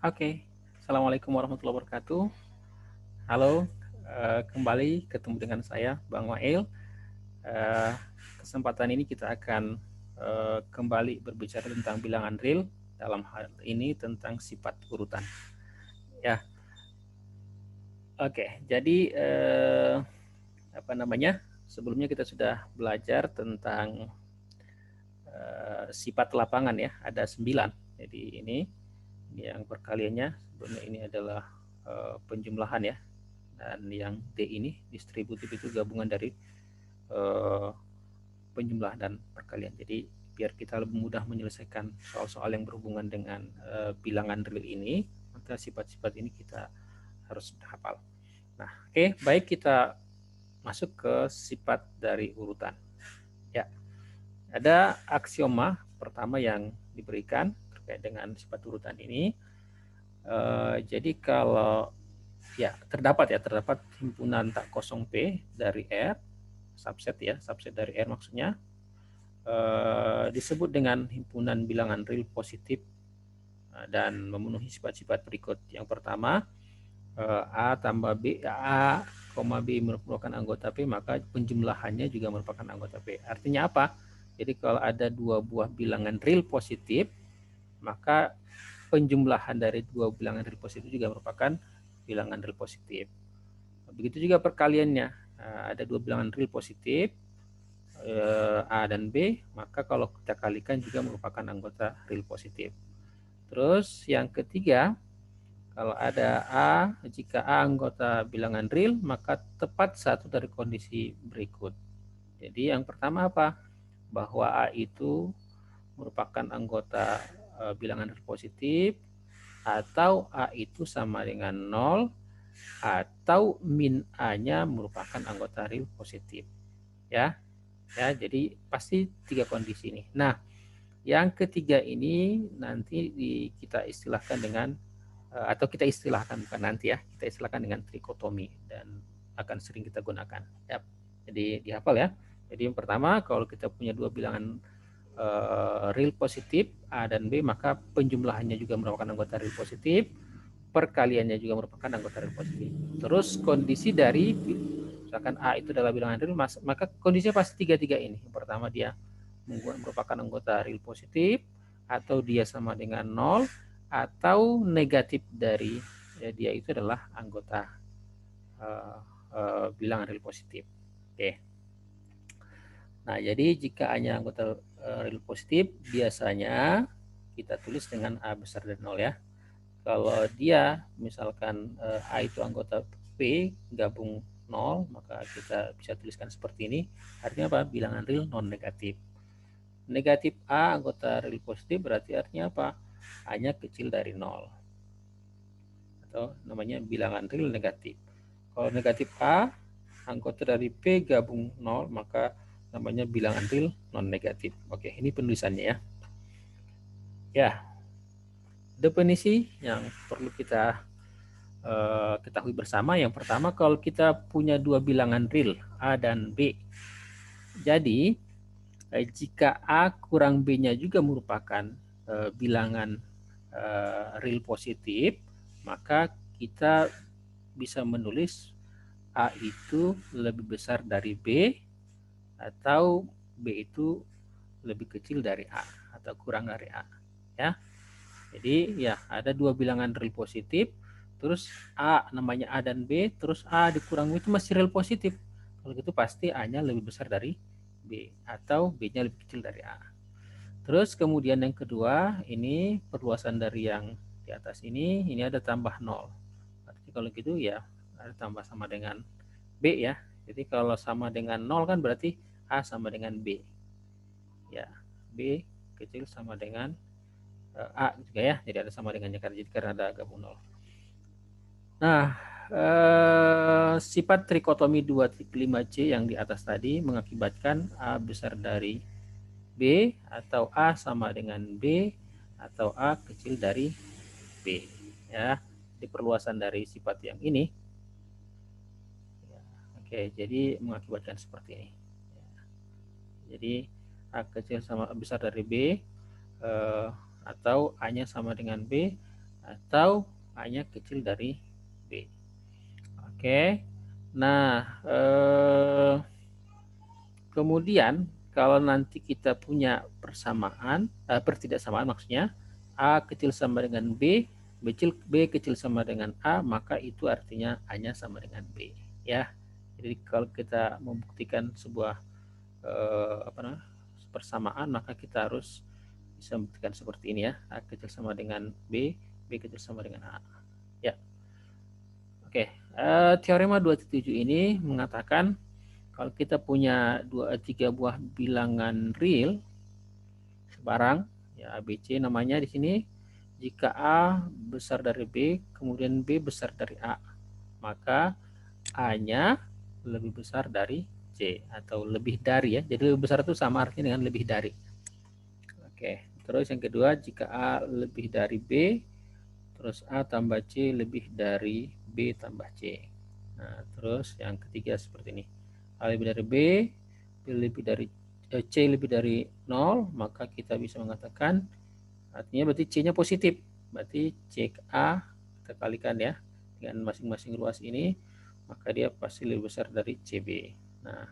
Oke, Assalamualaikum warahmatullahi wabarakatuh. Halo, kembali ketemu dengan saya, Bang Wael. Eh, Kesempatan ini kita akan kembali berbicara tentang bilangan real, dalam hal ini tentang sifat urutan. Ya, oke. Jadi apa namanya? Sebelumnya kita sudah belajar tentang sifat lapangan ya, ada 9. Jadi ini yang perkaliannya sebenarnya ini adalah penjumlahan ya, dan yang D ini distributif itu gabungan dari eh, penjumlahan dan perkalian. Jadi biar kita lebih mudah menyelesaikan soal-soal yang berhubungan dengan bilangan real ini, maka sifat-sifat ini kita harus hafal. Nah, oke, baik, kita masuk ke sifat dari urutan. Ya, ada aksioma pertama yang diberikan terkait dengan sifat urutan ini. Jadi kalau terdapat himpunan tak kosong P dari R, subset dari R maksudnya, disebut dengan himpunan bilangan real positif dan memenuhi sifat-sifat berikut. Yang pertama, A tambah B, A, B merupakan anggota P, maka penjumlahannya juga merupakan anggota P. Artinya apa? Jadi kalau ada dua buah bilangan real positif, maka penjumlahan dari dua bilangan real positif juga merupakan bilangan real positif. Begitu juga perkaliannya. Ada dua bilangan real positif, A dan B, maka kalau kita kalikan juga merupakan anggota real positif. Terus yang ketiga, kalau ada A, jika A anggota bilangan real, maka tepat satu dari kondisi berikut. Jadi yang pertama apa? Bahwa A itu merupakan anggota bilangan real positif, atau A itu sama dengan 0, atau min A-nya merupakan anggota real positif. Ya, jadi pasti tiga kondisi ini. Nah, yang ketiga ini nanti kita istilahkan dengan atau kita istilahkan, bukan nanti ya, kita istilahkan dengan trikotomi dan akan sering kita gunakan. Ya, jadi dihafal ya. Jadi yang pertama, kalau kita punya dua bilangan real positif A dan B, maka penjumlahannya juga merupakan anggota real positif, perkaliannya juga merupakan anggota real positif. Terus kondisi dari misalkan A itu adalah bilangan real, maka kondisinya pasti tiga-tiga ini. Yang pertama, dia merupakan anggota real positif, atau dia sama dengan 0, atau negatif dari dia itu adalah anggota bilangan real positif. Oke. Nah, jadi jika hanya anggota real positif, biasanya kita tulis dengan A besar dari 0 ya. Kalau dia misalkan A itu anggota P gabung 0, maka kita bisa tuliskan seperti ini. Artinya apa? Bilangan real non negatif. Negatif A anggota real positif berarti artinya apa? A-nya kecil dari 0. Atau namanya bilangan real negatif. Kalau negatif A anggota dari P gabung 0, maka namanya bilangan real non negatif. Oke, ini penulisannya ya. Ya, definisi yang perlu kita ketahui bersama. Yang pertama, kalau kita punya dua bilangan real A dan B, jadi jika A kurang B-nya juga merupakan bilangan real positif, maka kita bisa menulis A itu lebih besar dari B, atau B itu lebih kecil dari A atau kurang dari A. Ya, jadi ya ada dua bilangan real positif, terus A namanya A dan B, terus A dikurang itu masih real positif. Kalau gitu pasti A-nya lebih besar dari B, atau B-nya lebih kecil dari A. Terus kemudian yang kedua, ini perluasan dari yang di atas ini ada tambah 0. Berarti kalau gitu ya ada tambah sama dengan B ya. Jadi kalau sama dengan 0 kan berarti A sama dengan B. Ya, B kecil sama dengan A juga ya. Jadi ada sama dengannya karena ada gabung 0. Nah, sifat trikotomi 2,5C yang di atas tadi mengakibatkan A besar dari B, atau A sama dengan B, atau A kecil dari B. Ya, di perluasan dari sifat yang ini. Ya, oke, jadi mengakibatkan seperti ini. Ya, jadi A kecil sama besar dari B, atau A-nya sama dengan B, atau A-nya kecil dari B. Oke. Nah, kemudian kalau nanti kita punya persamaan, pertidaksamaan maksudnya, A kecil sama dengan B kecil sama dengan A, maka itu artinya A-nya sama dengan B. Ya, jadi kalau kita membuktikan sebuah persamaan, maka kita harus bisa membuktikan seperti ini ya, A kecil sama dengan B kecil sama dengan A. Ya, oke. Teorema 2.7 ini mengatakan kalau kita punya 3 buah bilangan real sebarang, ya ABC namanya di sini, jika A besar dari B, kemudian B besar dari A, maka A-nya lebih besar dari C atau lebih dari ya. Jadi lebih besar itu sama artinya dengan lebih dari. Oke, terus yang kedua, jika A lebih dari B, terus A tambah C lebih dari B tambah C. Nah, terus yang ketiga seperti ini. A lebih dari B, B lebih dari C lebih dari 0, maka kita bisa mengatakan artinya berarti C-nya positif. Berarti C A kita kalikan ya dengan masing-masing ruas ini, maka dia pasti lebih besar dari CB. Nah,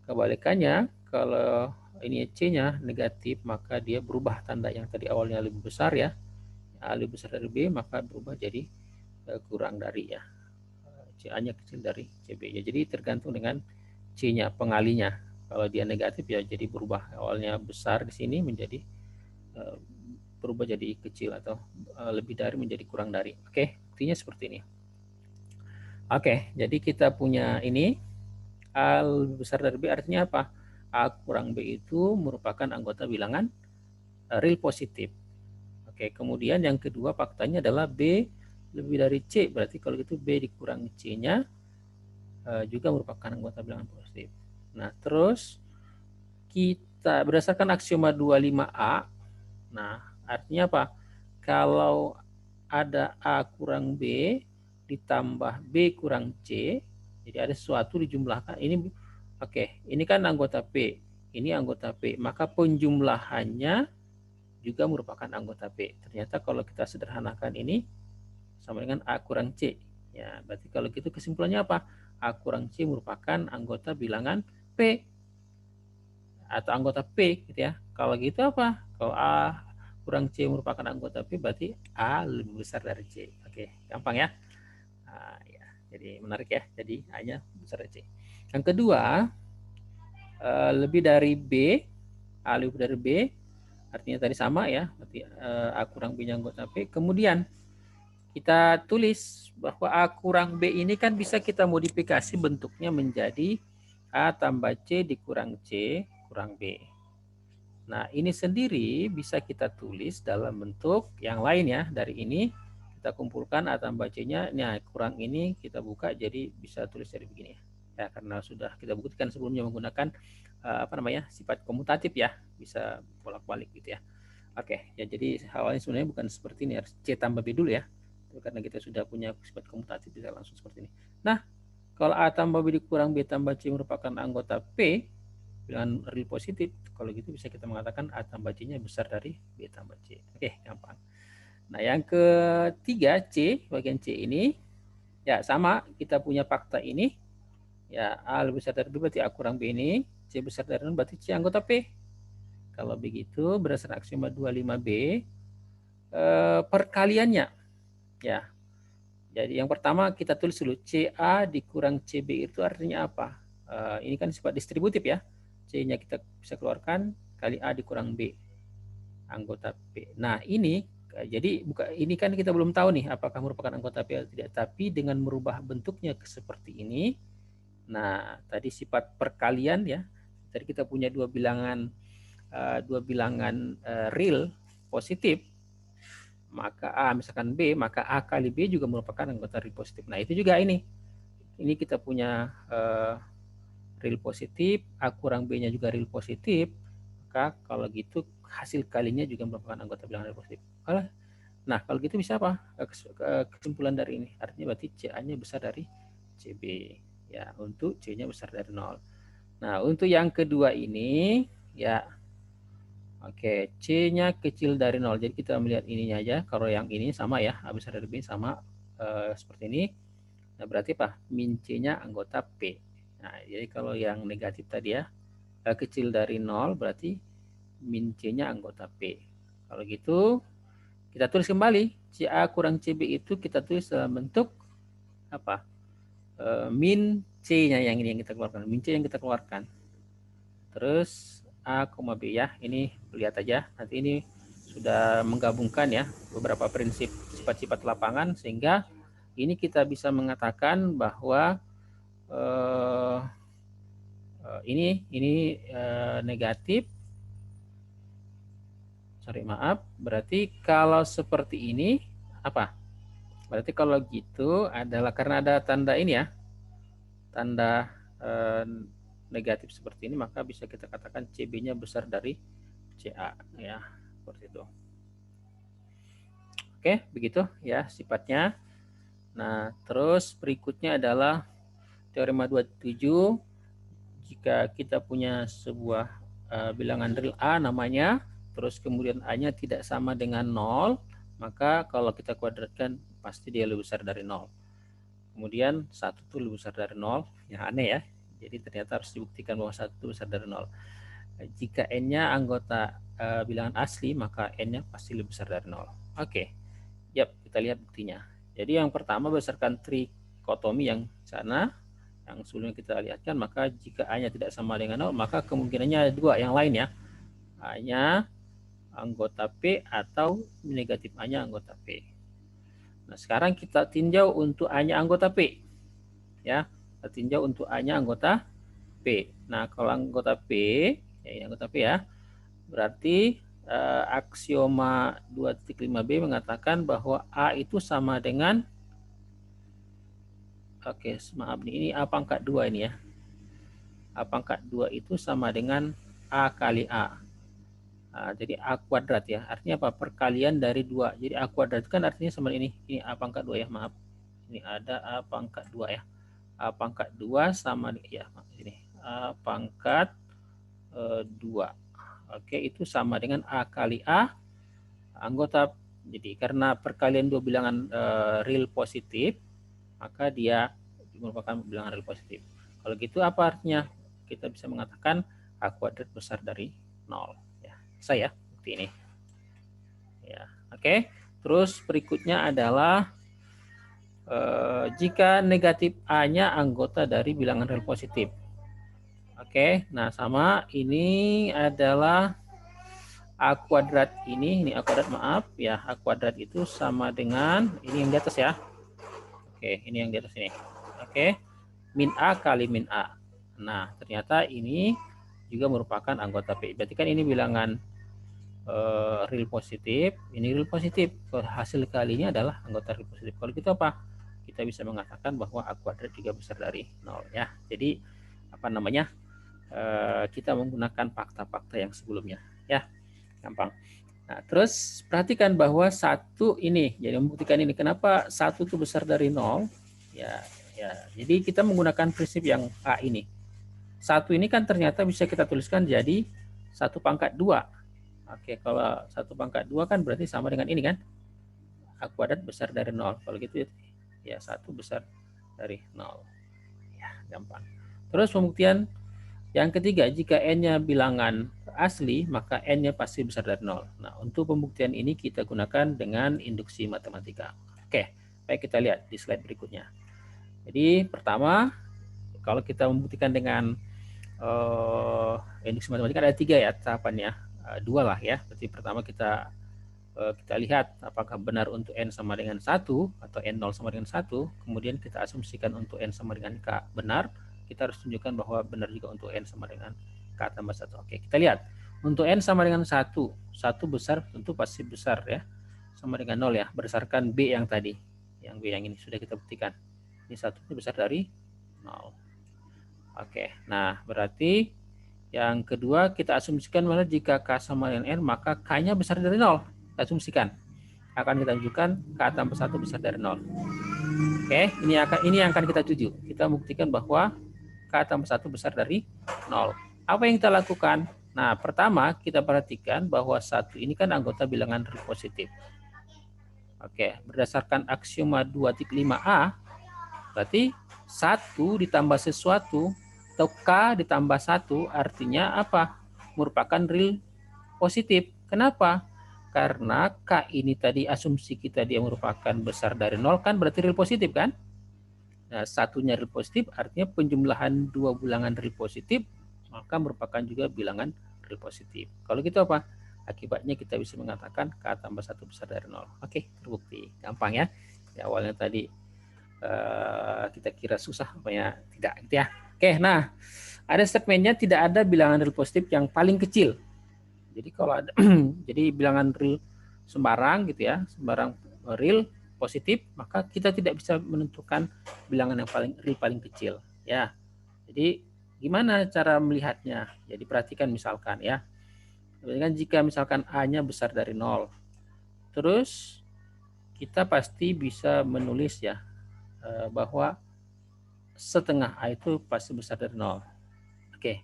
kebalikannya kalau ini C-nya negatif, maka dia berubah tanda yang tadi awalnya lebih besar ya. A lebih besar dari B, maka berubah jadi kurang dari ya. CA-nya kecil dari CB. Ya, jadi tergantung dengan C-nya, pengalinya. Kalau dia negatif ya jadi berubah, awalnya besar di sini menjadi berubah jadi kecil atau lebih dari menjadi kurang dari. Oke, buktinya seperti ini. Oke, jadi kita punya ini A lebih besar dari B artinya apa? A kurang B itu merupakan anggota bilangan real positif. Oke, kemudian yang kedua faktanya adalah B lebih dari C, berarti kalau gitu B dikurang C-nya juga merupakan anggota bilangan positif. Nah, terus kita berdasarkan aksioma 25A, nah artinya apa? Kalau ada A kurang B ditambah B kurang C, jadi ada sesuatu dijumlahkan. Ini oke, ini kan anggota P, ini anggota P, maka penjumlahannya juga merupakan anggota P. Ternyata kalau kita sederhanakan ini sama dengan A kurang C. Ya, berarti kalau gitu kesimpulannya apa? A kurang C merupakan anggota bilangan P atau anggota P gitu ya. Kalau gitu apa? Kalau A kurang C merupakan anggota P, berarti A lebih besar dari C. Oke, gampang ya. Nah, ya. Jadi menarik ya. Jadi A-nya besar dari C. Yang kedua, lebih dari B, A lebih dari B, artinya tadi sama ya. Berarti A kurang B-nya anggota P. Kemudian kita tulis bahwa A kurang B ini kan bisa kita modifikasi bentuknya menjadi A tambah C dikurang C kurang B. Nah, ini sendiri bisa kita tulis dalam bentuk yang lain ya. Dari ini kita kumpulkan A tambah C-nya. Nah, kurang ini kita buka jadi bisa tulis dari begini. Ya, karena sudah kita buktikan sebelumnya menggunakan sifat komutatif ya. Bisa bolak-balik gitu ya. Oke, ya jadi awalnya sebenarnya bukan seperti ini, harus C tambah B dulu ya. Karena kita sudah punya sifat komutatif bisa langsung seperti ini. Nah, kalau A tambah B dikurang B tambah C merupakan anggota P, dengan real positif, kalau gitu bisa kita mengatakan A tambah C-nya besar dari B tambah C. Oke, gampang. Nah, yang ketiga C, bagian C ini, ya sama, kita punya fakta ini, ya A lebih besar dari B berarti A kurang B ini, C besar dari 0 berarti C anggota P. Kalau begitu, berdasarkan aksioma 25B, perkaliannya, ya. Jadi yang pertama kita tulis dulu, CA dikurang CB itu artinya apa? Ini kan sifat distributif ya. C-nya kita bisa keluarkan kali A dikurang B anggota P. Nah, ini jadi ini kan kita belum tahu nih apakah merupakan anggota P atau tidak, tapi dengan merubah bentuknya seperti ini. Nah, tadi sifat perkalian ya. Tadi kita punya dua bilangan real positif, maka A misalkan B, maka A kali B juga merupakan anggota real positif. Nah, itu juga ini kita punya real positif, A kurang B-nya juga real positif, maka kalau gitu hasil kalinya juga merupakan anggota bilangan real positif. Nah, kalau gitu bisa apa? Kesimpulan dari ini, artinya berarti CA-nya besar dari CB. Ya, untuk C-nya besar dari 0. Nah, untuk yang kedua ini, ya Oke, C-nya kecil dari 0. Jadi kita melihat ininya aja. Kalau yang ini sama ya, A besar dari B sama seperti ini. Nah, berarti apa? Min C-nya anggota P. Nah, jadi kalau yang negatif tadi ya, kecil dari 0 berarti min C-nya anggota P. Kalau gitu, kita tulis kembali. CA kurang CB itu kita tulis dalam bentuk apa? Min C-nya yang ini yang kita keluarkan. Min C yang kita keluarkan. Terus A, B ya. Ini lihat aja. Nanti ini sudah menggabungkan ya beberapa prinsip sifat-sifat lapangan sehingga ini kita bisa mengatakan bahwa ini negatif. Sorry, maaf. Berarti kalau seperti ini apa? Berarti kalau gitu adalah karena ada tanda ini ya. Tanda negatif seperti ini, maka bisa kita katakan CB-nya besar dari CA ya, seperti itu. Oke, begitu ya sifatnya. Nah, terus berikutnya adalah teorema 27. Jika kita punya sebuah bilangan real A namanya, terus kemudian A-nya tidak sama dengan 0, maka kalau kita kuadratkan pasti dia lebih besar dari 0. Kemudian 1 itu lebih besar dari 0, ya aneh ya. Jadi ternyata harus dibuktikan bahwa 1 itu besar dari 0. Jika N-nya anggota bilangan asli, maka N-nya pasti lebih besar dari 0. Oke, yap, kita lihat buktinya. Jadi yang pertama berdasarkan trikotomi yang sana, yang sebelumnya kita lihatkan, maka jika A-nya tidak sama dengan 0, maka kemungkinannya ada dua yang lain ya. A-nya anggota P atau negatif A-nya anggota P. Nah, sekarang kita tinjau untuk A-nya anggota P. Ya, kita tinjau untuk A-nya anggota P. Nah, kalau anggota P, ya ini anggota P ya, berarti aksioma 2.5b mengatakan bahwa A itu sama dengan, oke, maaf nih, ini A pangkat 2 ini ya. A pangkat 2 itu sama dengan A kali A. Nah, jadi A kuadrat ya. Artinya apa? Perkalian dari 2. Jadi A kuadrat kan artinya sama ini. Ini A pangkat 2 ya, maaf. Ini ada A pangkat 2 ya. A pangkat 2 sama ya, ini. A pangkat 2. Oke, itu sama dengan A kali A anggota. Jadi karena perkalian dua bilangan real positif, maka dia merupakan bilangan real positif. Kalau gitu apa artinya? Kita bisa mengatakan A kuadrat besar dari 0. Saya bukti ini ya. Oke, terus berikutnya adalah jika negatif A-nya anggota dari bilangan real positif. Oke, nah sama ini adalah A kuadrat ini A kuadrat, maaf ya, A kuadrat itu sama dengan ini yang di atas ya. Oke, ini yang di atas ini. Oke, min A kali min A. Nah, ternyata ini juga merupakan anggota P. Berarti kan ini bilangan real positif, ini real positif. Hasil kalinya adalah anggota real positif. Kalau gitu apa? Kita bisa mengatakan bahwa A kuadrat juga besar dari 0 ya. Jadi apa namanya? Kita menggunakan fakta-fakta yang sebelumnya ya. Gampang. Nah, terus perhatikan bahwa 1 ini, jadi membuktikan ini kenapa 1 itu besar dari 0? Ya, jadi kita menggunakan prinsip yang A ini. 1 ini kan ternyata bisa kita tuliskan jadi 1 pangkat 2. Oke, kalau 1 pangkat 2 kan berarti sama dengan ini kan. A kuadrat besar dari 0. Kalau gitu ya 1 besar dari 0. Ya, gampang. Terus pembuktian yang ketiga, jika N-nya bilangan asli, maka N-nya pasti besar dari 0. Nah, untuk pembuktian ini kita gunakan dengan induksi matematika. Oke, baik kita lihat di slide berikutnya. Jadi pertama, kalau kita membuktikan dengan induksi matematika ada 3 ya tahapannya. 2 lah ya. Berarti pertama kita lihat apakah benar untuk N sama dengan 1 atau N0 sama dengan 1. Kemudian kita asumsikan untuk N sama dengan K benar. Kita harus tunjukkan bahwa benar juga untuk N sama dengan K tambah 1. Oke, kita lihat. Untuk N sama dengan 1. 1 besar tentu pasti besar ya. Sama dengan 0 ya. Berdasarkan B yang tadi. Yang B yang ini sudah kita buktikan. Ini 1 itu besar dari 0. Oke, nah berarti yang kedua, kita asumsikan mana jika K sama dengan N, maka K-nya besar dari 0. Kita asumsikan. Akan kita tunjukkan K tambah 1 besar dari 0. Oke, ini yang akan kita tuju. Kita buktikan bahwa K tambah 1 besar dari 0. Apa yang kita lakukan? Nah, pertama kita perhatikan bahwa 1 ini kan anggota bilangan real positif. Oke, berdasarkan aksioma 2.5a, berarti 1 ditambah sesuatu atau K ditambah 1 artinya apa? Merupakan real positif. Kenapa? Karena K ini tadi asumsi kita dia merupakan besar dari 0 kan berarti real positif kan? Nah, satunya real positif artinya penjumlahan dua bilangan real positif maka merupakan juga bilangan real positif. Kalau gitu apa? Akibatnya kita bisa mengatakan K tambah 1 besar dari 0. Oke, terbukti. Gampang ya. Ya awalnya tadi kita kira susah, apanya tidak gitu ya. Oke, nah ada statementnya tidak ada bilangan real positif yang paling kecil. Jadi kalau ada jadi bilangan real sembarang gitu ya, sembarang real positif, maka kita tidak bisa menentukan bilangan yang paling kecil ya. Jadi gimana cara melihatnya? Jadi perhatikan misalkan ya. Jika misalkan A-nya besar dari 0, terus kita pasti bisa menulis ya bahwa setengah A itu pasti besar dari 0. Oke.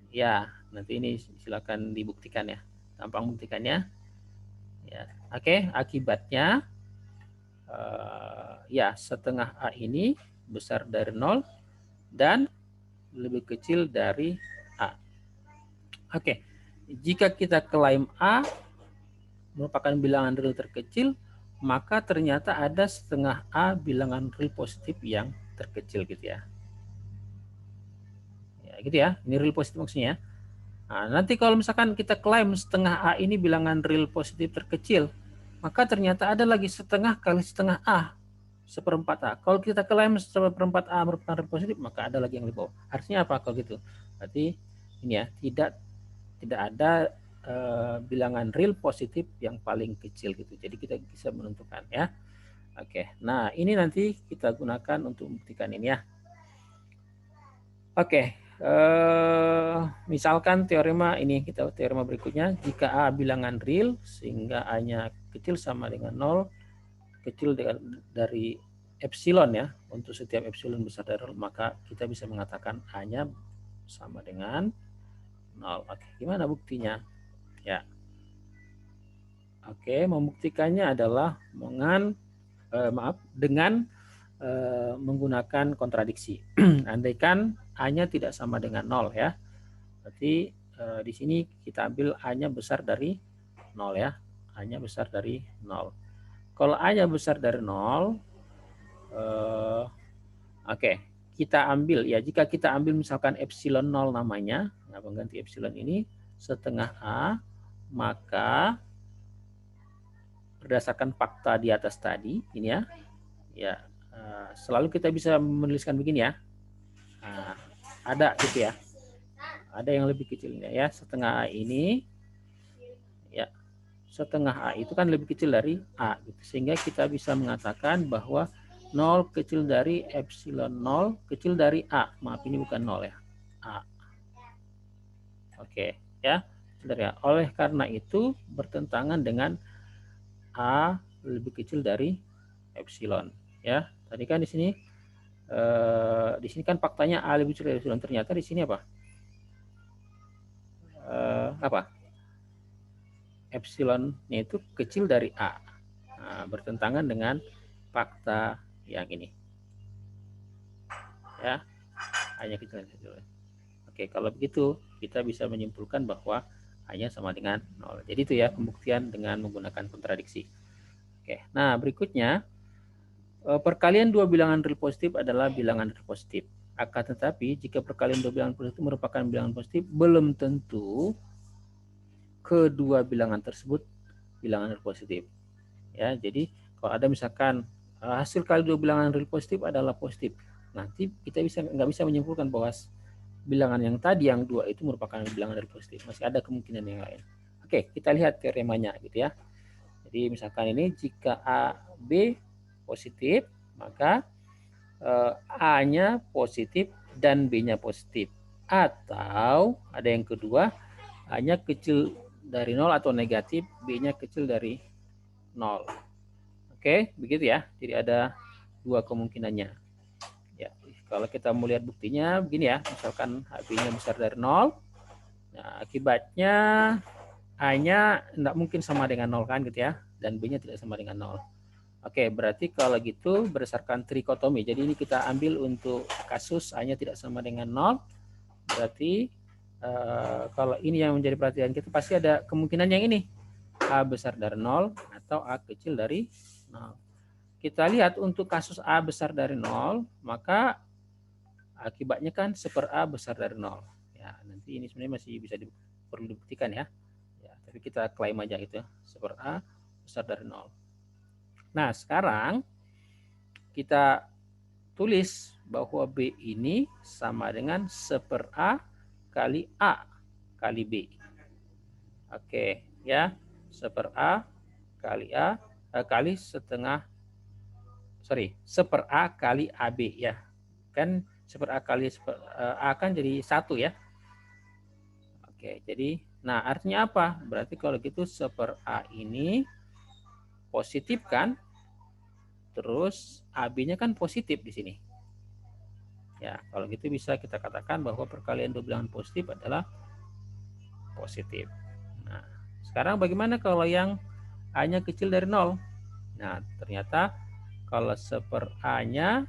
Ya, nanti ini silakan dibuktikan ya. Gampang buktikannya. Ya, oke. Akibatnya ya setengah A ini besar dari 0 dan lebih kecil dari A. Oke. Jika kita klaim A merupakan bilangan real terkecil, maka ternyata ada setengah A bilangan real positif yang terkecil gitu ya. Ya gitu ya. Ini real positif maksudnya. Nah, nanti kalau misalkan kita klaim setengah A ini bilangan real positif terkecil, maka ternyata ada lagi setengah kali setengah A, seperempat A. Kalau kita klaim seperempat A merupakan real positif, maka ada lagi yang lebih bawah. Artinya apa kalau gitu? Berarti ini ya, tidak ada bilangan real positif yang paling kecil gitu. Jadi kita bisa menentukan ya. Oke, nah ini nanti kita gunakan untuk membuktikan ini ya. Oke, misalkan teorema ini, kita teorema berikutnya, jika A bilangan real sehingga A-nya kecil sama dengan 0, kecil dari epsilon ya, untuk setiap epsilon besar dari 0, maka kita bisa mengatakan A-nya sama dengan 0. Oke, gimana buktinya? Ya. Oke, membuktikannya adalah dengan menggunakan kontradiksi. Andaikan A-nya tidak sama dengan 0 ya. Berarti di sini kita ambil A-nya besar dari 0 ya. A-nya besar dari 0. Kalau A-nya besar dari 0, oke, kita ambil ya, jika kita ambil misalkan epsilon 0 namanya, nah pengganti epsilon ini setengah A, maka berdasarkan fakta di atas tadi ini ya selalu kita bisa menuliskan begini ya. Nah, ada gitu ya. Ada yang lebih kecilnya ya. Setengah A ini ya, setengah A itu kan lebih kecil dari A gitu. Sehingga kita bisa mengatakan bahwa 0 kecil dari epsilon 0 kecil dari A. Maaf ini bukan 0 ya. A. Oke, ya. Dari A. Oleh karena itu bertentangan dengan A lebih kecil dari epsilon ya. Tadi kan di sini kan faktanya A lebih kecil dari epsilon, ternyata di sini apa? Epsilonnya itu kecil dari A. Nah, bertentangan dengan fakta yang ini. Ya, hanya kecil dari epsilon. Oke, kalau begitu kita bisa menyimpulkan bahwa hanya sama dengan 0. Jadi itu ya pembuktian dengan menggunakan kontradiksi. Oke, nah berikutnya perkalian dua bilangan real positif adalah bilangan real positif. Akan tetapi jika perkalian dua bilangan positif merupakan bilangan positif, belum tentu kedua bilangan tersebut bilangan real positif. Ya, jadi kalau ada misalkan hasil kali dua bilangan real positif adalah positif, nanti kita nggak bisa menyimpulkan bahwa bilangan yang tadi yang dua itu merupakan bilangan real positif. Masih ada kemungkinan yang lain. Oke, kita lihat teoremanya gitu ya. Jadi misalkan ini jika A, B positif, maka A-nya positif dan B-nya positif. Atau ada yang kedua, A-nya kecil dari 0 atau negatif, B-nya kecil dari 0. Oke, begitu ya. Jadi ada dua kemungkinannya. Ya, kalau kita mau lihat buktinya begini ya, misalkan HB-nya besar dari 0, Nah, akibatnya A-nya tidak mungkin sama dengan 0 kan gitu ya, dan B-nya tidak sama dengan 0. Oke, berarti kalau gitu berdasarkan trikotomi. Jadi ini kita ambil untuk kasus A-nya tidak sama dengan 0. Berarti kalau ini yang menjadi perhatian kita, pasti ada kemungkinan yang ini. A besar dari 0 atau A kecil dari 0. Kita lihat untuk kasus A besar dari 0, maka akibatnya kan 1/A besar dari 0. Ya, nanti ini sebenarnya masih bisa perlu dibuktikan ya. Ya, tapi kita klaim aja gitu ya, 1/A besar dari 0. Nah, sekarang kita tulis bahwa B ini sama dengan 1/A kali A kali B. Oke, ya. 1/A kali A kali 1/A kali AB ya. Kan 1/A kali A kan jadi 1 ya. Oke, jadi nah artinya apa? Berarti kalau gitu 1/A ini positif kan? Terus AB-nya kan positif di sini. Ya, kalau gitu bisa kita katakan bahwa perkalian dua bilangan positif adalah positif. Nah, sekarang bagaimana kalau yang A-nya kecil dari 0? Nah, ternyata kalau 1/A-nya,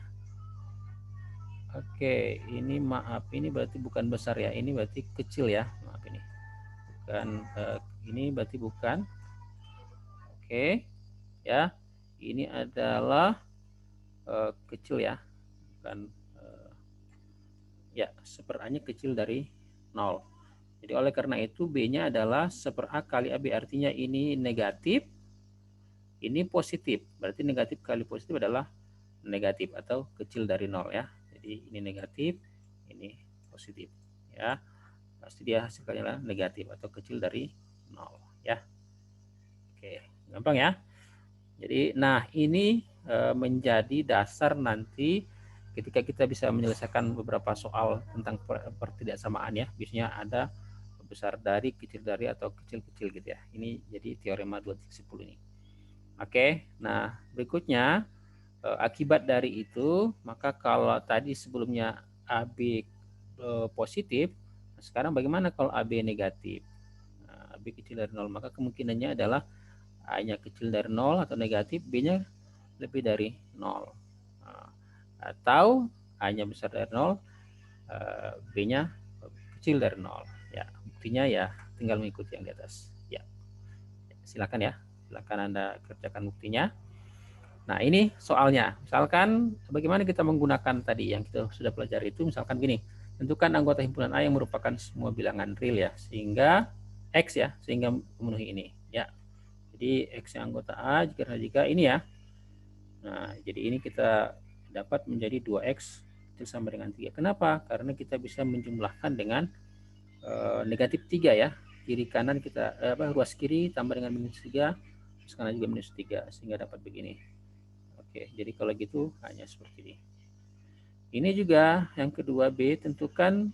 oke, ini maaf, ini berarti bukan besar ya, ini berarti kecil ya, maaf ini. Bukan, ini berarti bukan. Oke, ya, ini adalah kecil ya, bukan, ya 1/A-nya kecil dari 0. Jadi oleh karena itu B-nya adalah 1/A kali AB, artinya ini negatif, ini positif. Berarti negatif kali positif adalah negatif atau kecil dari 0 ya. Jadi ini negatif, ini positif ya. Pasti dia hasilkannya adalah negatif atau kecil dari 0 ya. Oke, gampang ya. Jadi nah ini menjadi dasar nanti ketika kita bisa menyelesaikan beberapa soal tentang pertidaksamaan ya. Biasanya ada besar dari, kecil dari, atau kecil-kecil gitu ya. Ini jadi teorema 2.10 ini. Oke, nah berikutnya akibat dari itu, maka kalau tadi sebelumnya AB positif, sekarang bagaimana kalau AB negatif? Nah, AB kecil dari 0, maka kemungkinannya adalah A-nya kecil dari 0 atau negatif, B-nya lebih dari 0. Nah, atau A-nya besar dari 0, B-nya kecil dari 0. Ya, buktinya ya tinggal mengikuti yang di atas. Ya, silakan ya, silakan Anda kerjakan buktinya. Nah, ini soalnya. Misalkan bagaimana kita menggunakan tadi yang kita sudah pelajari itu, misalkan gini. Tentukan anggota himpunan A yang merupakan semua bilangan real ya, sehingga X ya, sehingga memenuhi ini ya. Jadi X yang anggota A jika ini ya. Nah, jadi ini kita dapat menjadi 2X itu sama dengan 3. Kenapa? Karena kita bisa menjumlahkan dengan negatif 3 ya. Kiri kanan kita ruas kiri tambah dengan minus 3, terus kanan juga minus 3, sehingga dapat begini. Oke, jadi kalau gitu hanya seperti ini. Ini juga yang kedua B, tentukan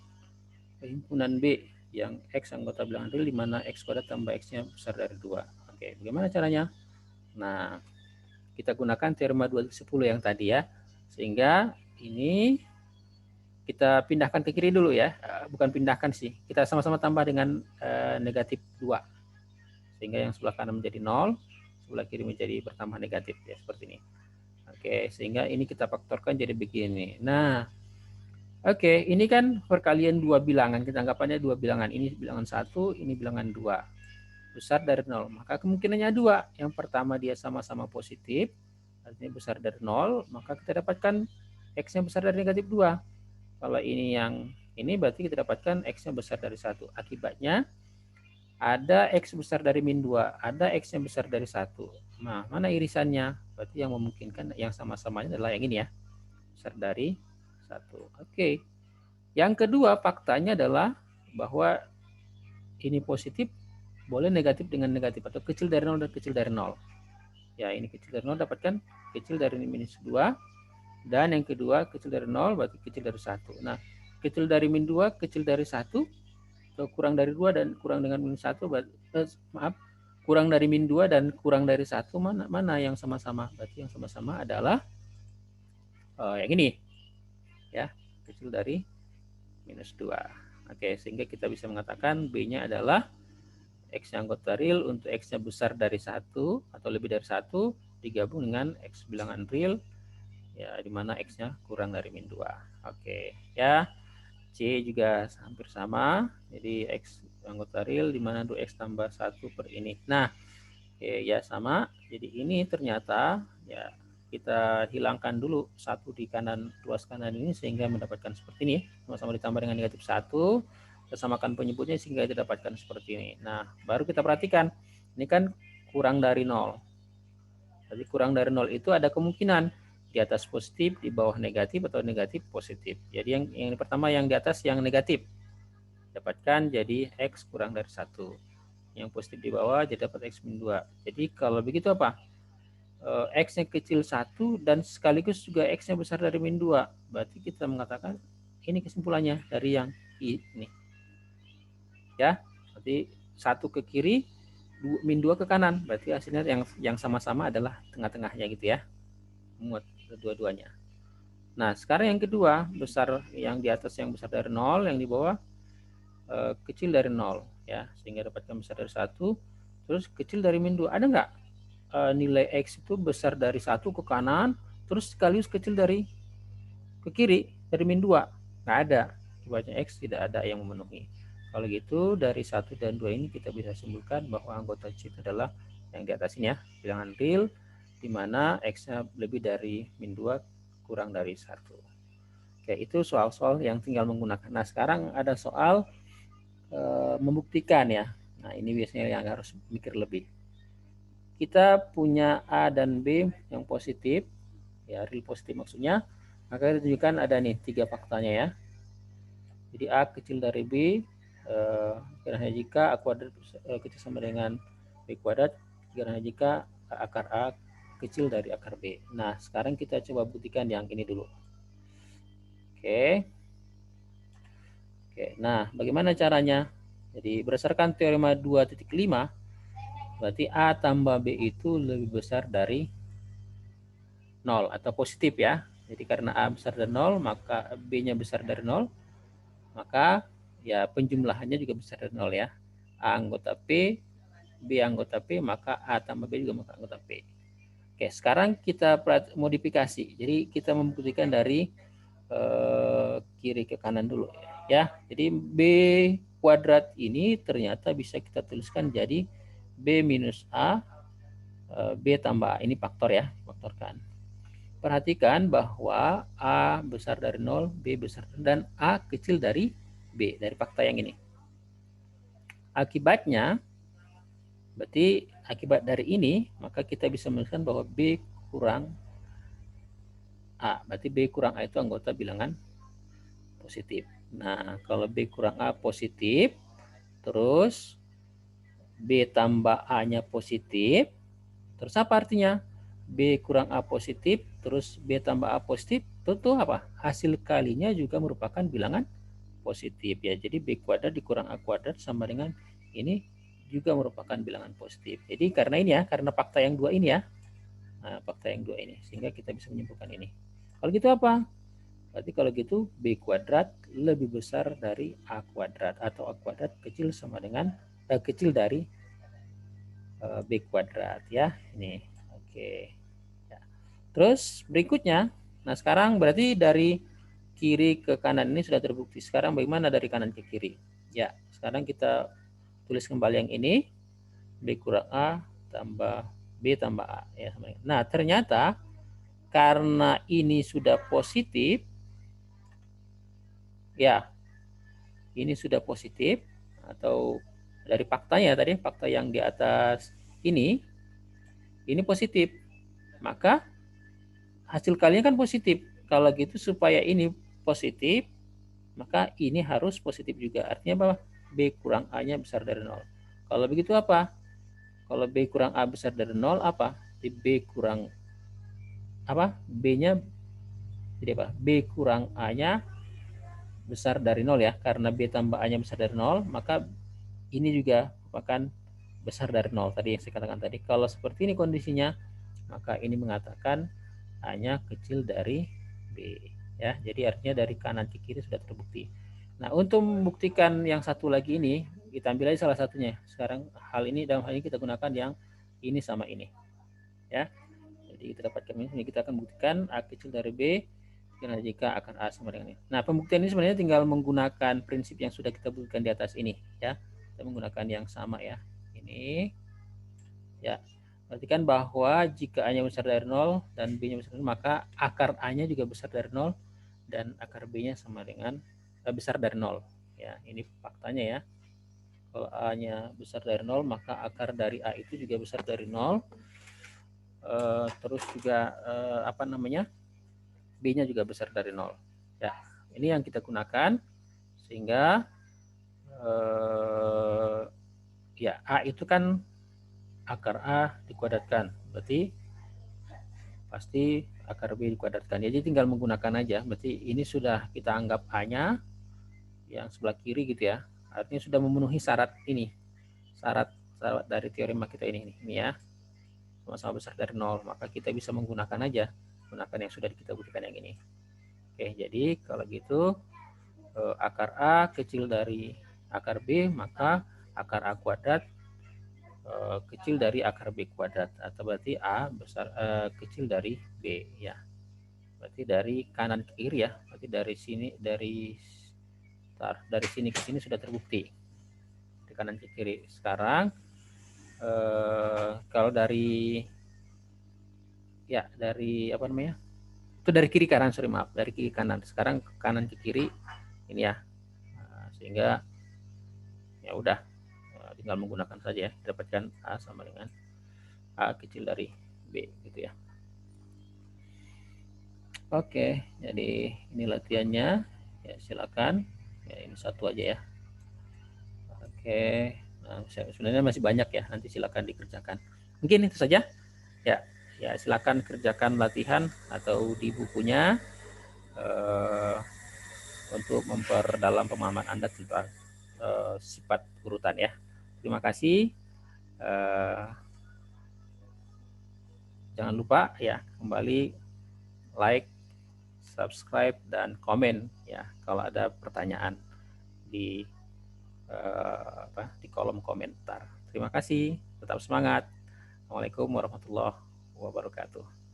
himpunan B yang X anggota bilangan real di mana X kuadrat tambah X-nya besar dari 2. Oke, bagaimana caranya? Nah, kita gunakan teorema 210 yang tadi ya. Sehingga ini kita pindahkan ke kiri dulu ya. Bukan pindahkan sih, kita sama-sama tambah dengan negatif 2. Sehingga yang sebelah kanan menjadi 0, sebelah kiri menjadi bertambah negatif ya, seperti ini. Oke, sehingga ini kita faktorkan jadi begini. Nah, oke, ini kan perkalian dua bilangan. Kita anggapannya dua bilangan. Ini bilangan 1, ini bilangan 2. Besar dari 0. Maka kemungkinannya 2. Yang pertama dia sama-sama positif, artinya besar dari 0. Maka kita dapatkan X-nya besar dari negatif 2. Kalau ini yang ini berarti kita dapatkan X-nya besar dari 1. Akibatnya ada X besar dari min 2, ada X yang besar dari 1. Nah, mana irisannya? Berarti yang memungkinkan yang sama-samanya adalah yang ini ya, besar dari 1. Oke. Yang kedua faktanya adalah bahwa ini positif boleh negatif dengan negatif, atau kecil dari 0 dan kecil dari 0. Ya, ini kecil dari 0 dapatkan kecil dari minus 2, dan yang kedua kecil dari 0 berarti kecil dari 1. Nah, kecil dari min 2, kecil dari 1, kurang dari 2 dan kurang dengan minus 1, kurang dari min 2 dan kurang dari 1, mana yang sama-sama? Berarti yang sama-sama adalah yang ini ya, kecil dari minus 2. Oke, sehingga kita bisa mengatakan B-nya adalah X-nya anggota real untuk X-nya besar dari 1 atau lebih dari 1 digabung dengan X bilangan real, ya, di mana X-nya kurang dari min 2. Oke, ya. C juga hampir sama, jadi X anggota real di mana 2X tambah 1 per ini. Nah, oke, ya sama. Jadi ini ternyata ya kita hilangkan dulu 1 di kanan ruas kanan ini sehingga mendapatkan seperti ini. Sama-sama ditambah dengan negatif 1. Kita samakan penyebutnya sehingga didapatkan seperti ini. Nah, baru kita perhatikan. Ini kan kurang dari 0. Jadi kurang dari 0 itu ada kemungkinan di atas positif, di bawah negatif, atau negatif positif. Jadi yang pertama yang di atas yang negatif. Dapatkan jadi X kurang dari 1. Yang positif di bawah jadi dapat X min 2. Jadi kalau begitu apa? X-nya kecil 1 dan sekaligus juga X-nya besar dari min 2. Berarti kita mengatakan ini kesimpulannya dari yang ini. Ya, berarti 1 ke kiri, min 2 ke kanan. Berarti hasilnya yang sama-sama adalah tengah-tengahnya gitu ya. Muat dua-duanya. Nah, sekarang yang kedua, besar yang di atas yang besar dari 0, yang di bawah kecil dari 0 ya, sehingga dapatkan besar dari 1, terus kecil dari min 2. Ada nggak nilai X itu besar dari 1 ke kanan, terus sekaligus kecil dari ke kiri dari min 2? Nggak ada. Akibatnya X tidak ada yang memenuhi. Kalau gitu dari 1 dan 2 ini kita bisa simpulkan bahwa anggota C itu adalah yang di atas ini ya, bilangan real di mana X-nya lebih dari min 2 kurang dari 1. Oke, itu soal-soal yang tinggal menggunakan. Nah, sekarang ada soal membuktikan ya. Nah, ini biasanya yang harus mikir lebih. Kita punya A dan B yang positif, ya real positif maksudnya, maka ditunjukkan ada nih 3 faktanya ya. Jadi A kecil dari B, karena jika A kuadrat kecil sama dengan B kuadrat, karena jika akar A kecil dari akar B. Nah, sekarang kita coba buktikan yang ini dulu. Oke. Nah bagaimana caranya? Jadi berdasarkan teorema 2.5, berarti A tambah B itu lebih besar dari 0 atau positif ya. Jadi karena A besar dari 0, maka B-nya besar dari 0, maka ya penjumlahannya juga besar dari 0 ya. A anggota P, B anggota P, maka A tambah B juga maka anggota P. Oke, sekarang kita modifikasi. Jadi kita membuktikan dari kiri ke kanan dulu ya. Jadi B kuadrat ini ternyata bisa kita tuliskan jadi B minus A, B tambah A. Ini faktor ya, faktorkan. Perhatikan bahwa A besar dari 0, B besar dan A kecil dari B, dari fakta yang ini. Akibatnya, berarti akibat dari ini, maka kita bisa menuliskan bahwa B kurang A. Berarti B kurang A itu anggota bilangan positif. Nah, kalau B kurang A positif, terus B tambah A-nya positif, terus apa artinya? B kurang A positif, terus B tambah A positif, tentu apa? Hasil kalinya juga merupakan bilangan positif ya. Jadi B kuadrat dikurang A kuadrat sama dengan ini juga merupakan bilangan positif. Jadi karena ini ya, karena fakta yang dua ini ya. Nah, fakta yang dua ini. Sehingga kita bisa menyimpulkan ini. Kalau gitu apa? Berarti kalau gitu B kuadrat lebih besar dari A kuadrat. Atau A kuadrat kecil sama dengan kecil dari B kuadrat ya. Ini. Oke. Ya. Terus berikutnya, nah sekarang berarti dari kiri ke kanan ini sudah terbukti. Sekarang bagaimana dari kanan ke kiri? Ya, sekarang kita tulis kembali yang ini. B kurang A tambah B tambah A. Ya, nah ternyata karena ini sudah positif, ya ini sudah positif, atau dari faktanya tadi, fakta yang di atas ini positif, maka hasil kalinya kan positif. Kalau gitu supaya ini positif, maka ini harus positif juga. Artinya bahwa B kurang A-nya besar dari 0. Kalau begitu apa? Kalau B kurang A besar dari 0 apa? Di B kurang apa? B-nya jadi apa? B kurang A-nya besar dari 0 ya. Karena B tambah A-nya besar dari 0, maka ini juga merupakan besar dari 0 tadi yang saya katakan tadi. Kalau seperti ini kondisinya, maka ini mengatakan A-nya kecil dari B ya. Jadi artinya dari kanan ke kiri sudah terbukti. Nah, untuk membuktikan yang satu lagi ini, kita ambil aja salah satunya. Sekarang dalam hal ini kita gunakan yang ini sama ini, ya. Jadi kita dapatkan ini, kita akan buktikan A kecil dari B jika akar A sama dengan ini. Nah, pembuktian ini sebenarnya tinggal menggunakan prinsip yang sudah kita buktikan di atas ini, ya. Kita menggunakan yang sama ya. Ini, ya. Perhatikan bahwa jika A-nya besar dari 0 dan B-nya besar dari 0, maka akar A-nya juga besar dari 0 dan akar B-nya sama dengan besar dari 0. Ya, ini faktanya ya. Kalau A-nya besar dari 0, maka akar dari A itu juga besar dari 0. Terus juga B-nya juga besar dari 0. Ya, ini yang kita gunakan sehingga ya A itu kan akar A dikuadratkan. Berarti pasti akar B dikuadratkan. Jadi tinggal menggunakan aja. Berarti ini sudah kita anggap A-nya yang sebelah kiri gitu ya. Artinya sudah memenuhi syarat ini. Syarat dari teorema kita ini ya. Sama-sama besar dari 0, maka kita bisa menggunakan aja. Gunakan yang sudah kita buktikan yang ini. Oke, jadi kalau gitu akar A kecil dari akar B, maka akar A kuadrat kecil dari akar B kuadrat, atau berarti A besar kecil dari B ya. Berarti dari kanan ke kiri ya. Berarti dari sini dari sini ke sini sudah terbukti. Dari kanan ke kiri. Sekarang kalau dari apa namanya? Itu dari kiri kanan, sorry maaf, dari kiri kanan. Sekarang kanan ke kiri ini ya. Nah, sehingga ya udah tinggal menggunakan saja ya, dapatkan A sama dengan A kecil dari B gitu ya. Oke, jadi ini latihannya ya, silakan ya, ini satu aja ya. Oke, nah, sebenarnya masih banyak ya, nanti silakan dikerjakan. Mungkin itu saja ya. Ya, silakan kerjakan latihan atau di bukunya untuk memperdalam pemahaman Anda tentang sifat urutan ya. Terima kasih. Jangan lupa ya, kembali like, subscribe, dan komen ya kalau ada pertanyaan di di kolom komentar. Terima kasih, tetap semangat. Assalamualaikum warahmatullahi wabarakatuh.